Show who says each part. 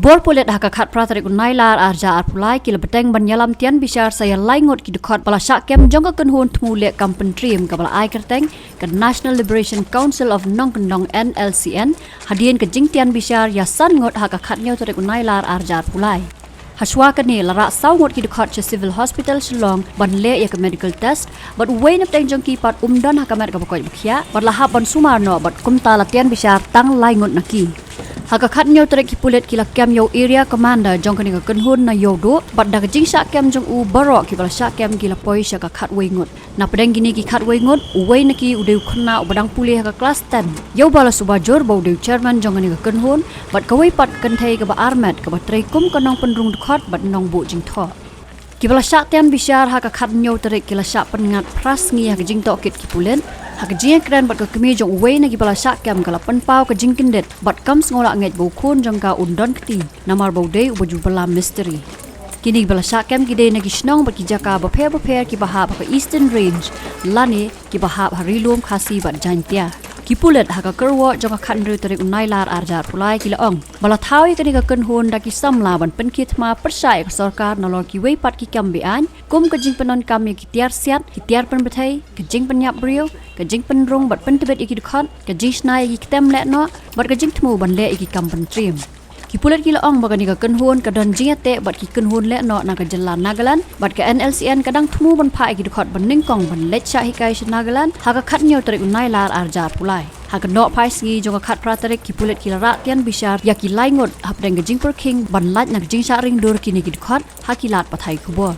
Speaker 1: Kibor polet haka khat pratarik unailar arja arpulai kila beteng ban ïalam tian bishar saya laingot ki dkhot bala syak kem jongka kenhun tmule kampen trim ka bala ai kerteng ke National Liberation Council of Nongkendong NLCN hadien ke jing tian bishar ya san ngot haka khat nyau tarik unailar arja arpulai. Shwa kani lara sawngot ki dkhot che civil hospital Shillong ban le ya ke medical test but Uwei nap teng jongki pat umdan haka met ka bakoi khia bat lahap ban sumar no bat kumta la tian bishar tang laingot naki. Haka khat nyau tarik ki pulet kila kem yo area commander jong kani ka kenhun na yo do bat da jing syak kem jong u barok ki bala syak kem kila poi sya ka khat wei ngot na pedeng gini ki khat wei ngot Uwei naki udeu khynnah ubadang pulih ka klas 10 yo bala subajor bau deu chairman jong kani ka kenhun bat kawai pat kenthei ka ba armet ka ba trei kum ka nong penrung dkhot bat nong bu jing tho ki bala syak tian bishar haka khat nyau tarik kila syak pengat pras ngi haka jing to kit ki pulen haka jing kren bat ka kemi jong Uwei na ki bala syak kem kala penpau ka jing kindet bat kam ngola nget bu khun jong ka undon kti namar bau dei ubaju bala mystery kini bala syak kem ki de na ki snong bat ki jaka ba phe ki bahap ka eastern range lani ki bahap harilum khasi bat jantia ki pulet haka Kyrwoh jong ka khan ru tarik unailar arjar pulai ki laong bala thawi kani ka kenhun da ki samla ban pen ki thma persai ka sarkar nalor ki wei pat ki kam be an kum ka jing penon kam ki tiar siat ki tiar pen bethai ka jing pen yap brio ka jing pen rong bat pen tebet ki dkhot ka jing snai ki tem le no bat ka jing thmu ban le ki kam pen trim ki pulet ki laong bagani ka kenhun ka don jing ate bat ki kenhun le no na ka jalan Nagaland bat ka NLCN kadang thmu ban phai ki dkhot ban ning kong ban lech sha hikai shi Nagaland haka khat nyau tarik unailar arjar pulai haka no phai sngi jong ka khat pratarik ki pulet ki lara tian bishar ya ki laingot hap deng ka jing per king ban lach na jing sha ring dur ki ni ki dkhot hakilat pathai khubor